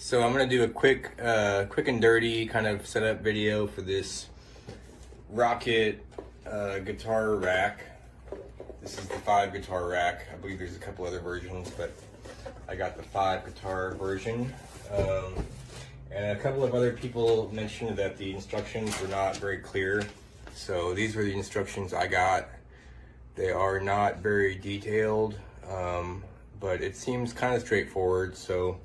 So I'm gonna do a quick and dirty kind of setup video for this Rok-It guitar rack. This is the 5 guitar rack. I believe there's a couple other versions, but I got the 5 guitar version. And a couple of other people mentioned that the instructions were not very clear. So these were the instructions I got. They are not very detailed, but it seems kind of straightforward. So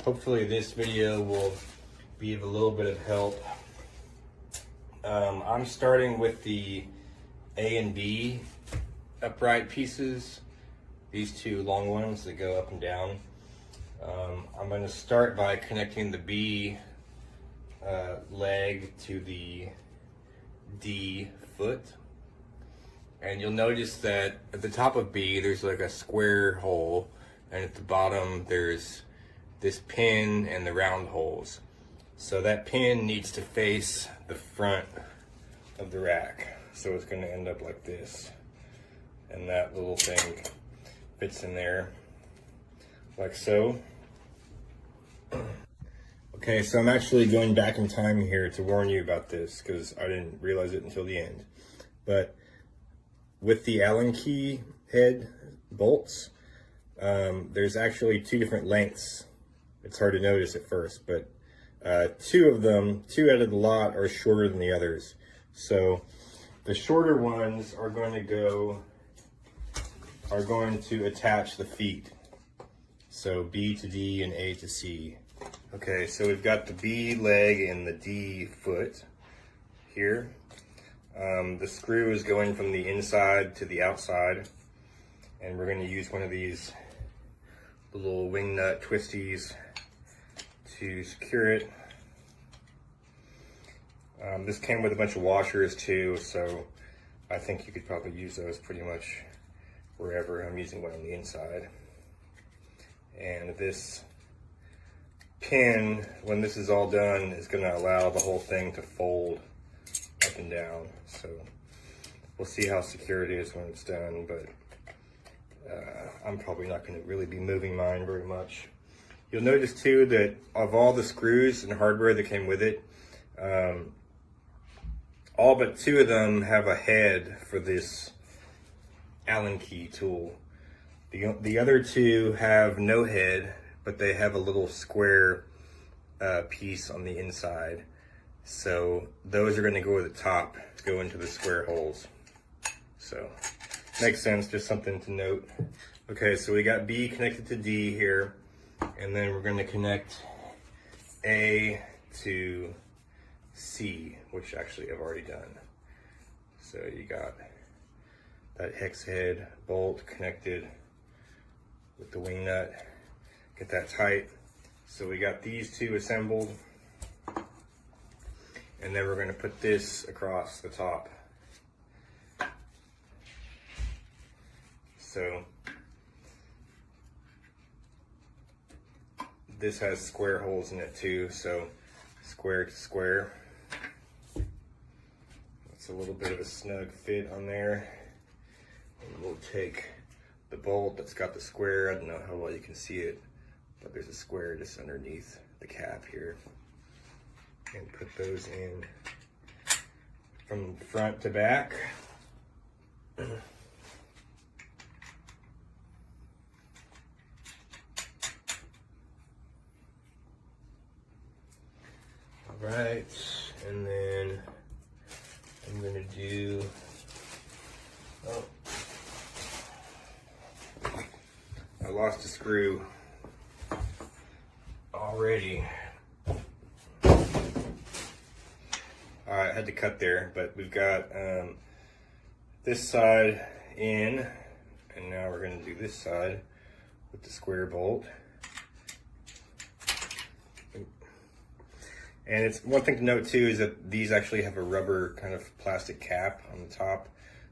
hopefully this video will be of a little bit of help. I'm starting with the A and B upright pieces, these 2 long ones that go up and down. I'm going to start by connecting the B leg to the D foot. And you'll notice that at the top of B there's like a square hole, and at the bottom there's this pin and the round holes. So that pin needs to face the front of the rack. So it's going to end up like this. And that little thing fits in there like so. Okay, so I'm actually going back in time here to warn you about this because I didn't realize it until the end. But with the Allen key head bolts, there's actually 2 different lengths. It's hard to notice at first, but 2 out of the lot are shorter than the others. So the shorter ones are going to attach the feet. So B to D and A to C. Okay, so we've got the B leg and the D foot here. The screw is going from the inside to the outside, and we're going to use one of these little wing nut twisties to secure it. This came with a bunch of washers too, so I think you could probably use those pretty much wherever. I'm using one on the inside. And this pin, when this is all done, is going to allow the whole thing to fold up and down. So we'll see how secure it is when it's done, but I'm probably not going to really be moving mine very much. You'll notice too that of all the screws and hardware that came with it, all but 2 of them have a head for this Allen key tool. The other 2 have no head, but they have a little square piece on the inside. So those are going to go at the top, go into the square holes. So makes sense, just something to note. Okay, so we got B connected to D here, and then we're going to connect A to C, which actually I've already done. So you got that hex head bolt connected with the wing nut. Get that tight. So we got these 2 assembled, and then we're going to put this across the top. So this has square holes in it too, so square to square. It's a little bit of a snug fit on there. And we'll take the bolt that's got the square. I don't know how well you can see it, but there's a square just underneath the cap here. And put those in from front to back. All right, and then I'm gonna do, I lost a screw already. I had to cut there, but we've got this side in, and now we're going to do this side with the square bolt. And it's one thing to note too is that these actually have a rubber kind of plastic cap on the top,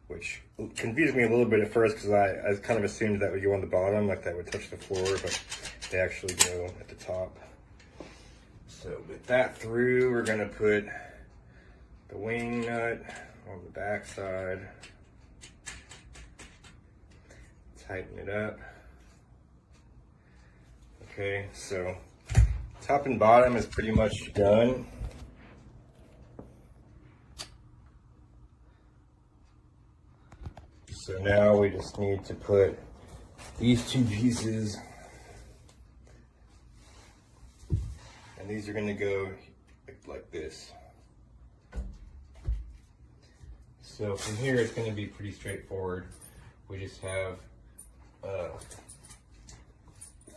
which confused me a little bit at first because I kind of assumed that would go on the bottom, like that would touch the floor, but they actually go at the top. So with that through, we're going to put the wing nut on the back side, tighten it up. Okay, so Top and bottom is pretty much done. So now we just need to put these two pieces, and these are going to go like this. So from here it's going to be pretty straightforward. We just have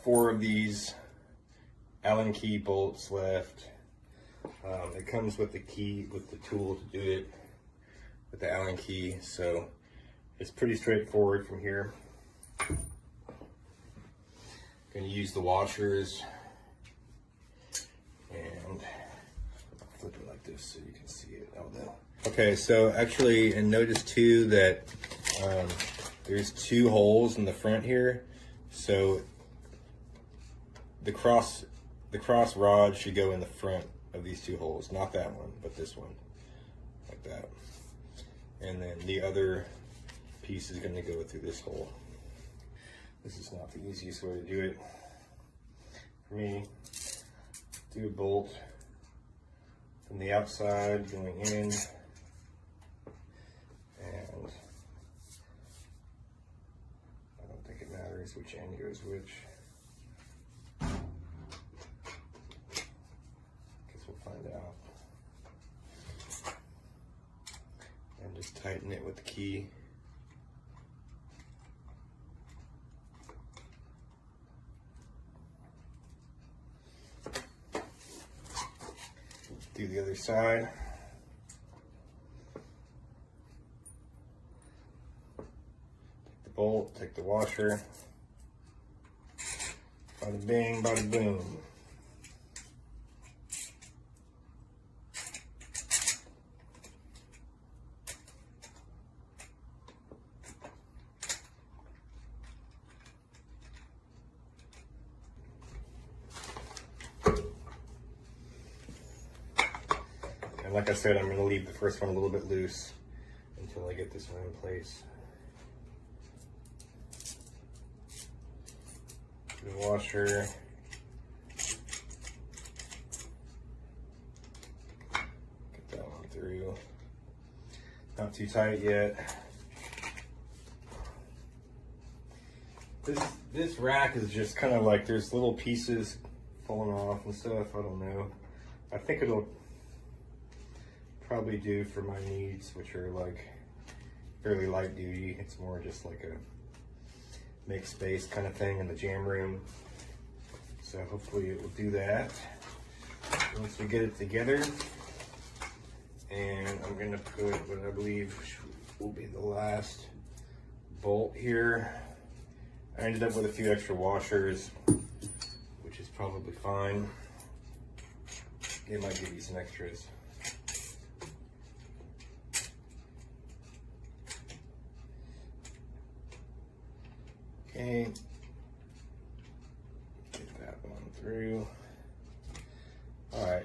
4 of these Allen key bolts left. It comes with the key, with the tool to do it, with the Allen key, so it's pretty straightforward from here. Going to use the washers and flip it like this so you can see it. Oh no. Okay, so actually, and notice too that there's 2 holes in the front here, so the cross rod should go in the front of these 2 holes, not that one, but this one, like that. And then the other piece is going to go through this hole. This is not the easiest way to do it. For me, do a bolt from the outside going in, and I don't think it matters which end goes which. Guess we'll find out. And just tighten it with the key. Do the other side. Take the bolt, take the washer. Bada bing, bada boom. And like I said, I'm going to leave the first one a little bit loose until I get this one in place. The washer. Get that one through. Not too tight yet. This rack is just kind of like there's little pieces falling off and stuff. I don't know. I think it'll probably do for my needs, which are like fairly light duty. It's more just like a make space kind of thing in the jam room. So hopefully it will do that once we get it together. And I'm gonna put what I believe will be the last bolt here. I ended up with a few extra washers, which is probably fine. It might give you some extras. Okay, get that one through. All right.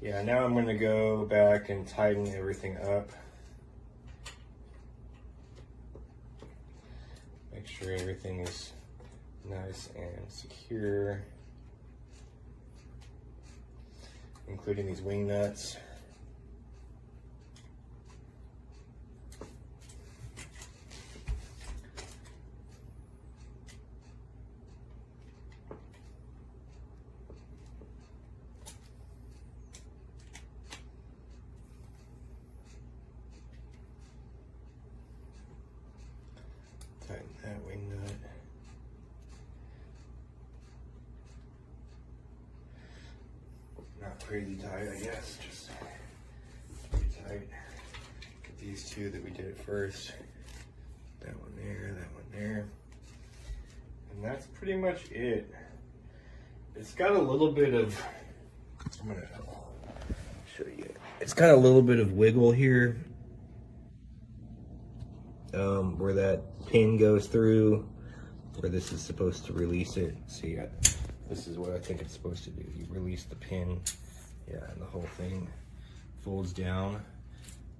Yeah, now I'm gonna go back and tighten everything up. Make sure everything is nice and secure, including these wing nuts. Tighten that wing nut. Not crazy tight, I guess, just pretty tight. Get these 2 that we did at first. That one there, that one there. And that's pretty much it. It's got a little bit of, I'm gonna show you. It's got a little bit of wiggle here. Where that pin goes through, where this is supposed to release it. See, this is what I think it's supposed to do. You release the pin, yeah, and the whole thing folds down,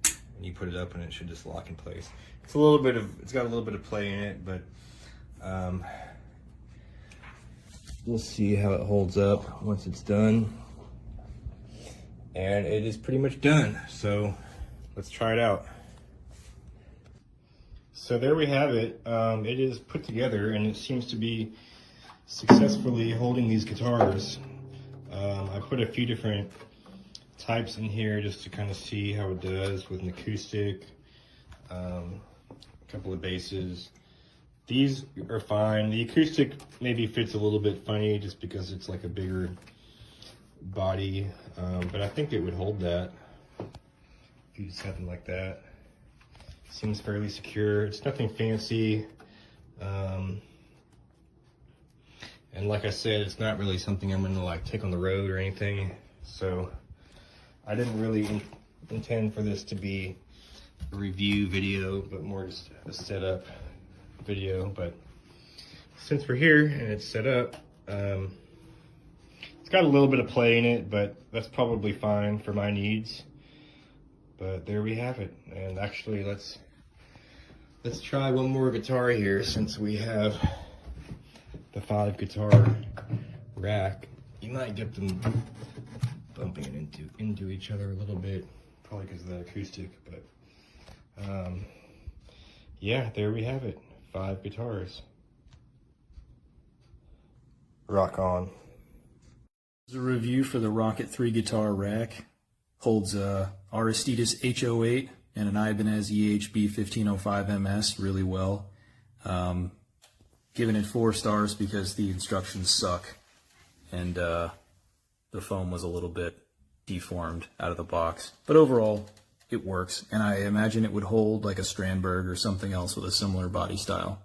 and you put it up, and it should just lock in place. It's a little bit of, it's got a little bit of play in it, but we'll see how it holds up once it's done. And it is pretty much done. So let's try it out. So there we have it. It is put together and it seems to be successfully holding these guitars. I put a few different types in here just to kind of see how it does with an acoustic, a couple of basses. These are fine. The acoustic maybe fits a little bit funny just because it's like a bigger body, but I think it would hold that if you just have them like that. Seems fairly secure. It's nothing fancy, and like I said, it's not really something I'm gonna like take on the road or anything, so I didn't really intend for this to be a review video, but more just a setup video. But since we're here and it's set up, it's got a little bit of play in it, but that's probably fine for my needs. But there we have it. And actually, let's try one more guitar here, since we have the 5 guitar rack. You might get them bumping into each other a little bit, probably because of the acoustic, but yeah, there we have it. 5 guitars. Rock on. This is a review for the Rok-It 3 guitar rack. Holds a Aristides H08 and an Ibanez EHB 1505 MS really well. Giving it 4 stars because the instructions suck and the foam was a little bit deformed out of the box. But overall, it works, and I imagine it would hold like a Strandberg or something else with a similar body style.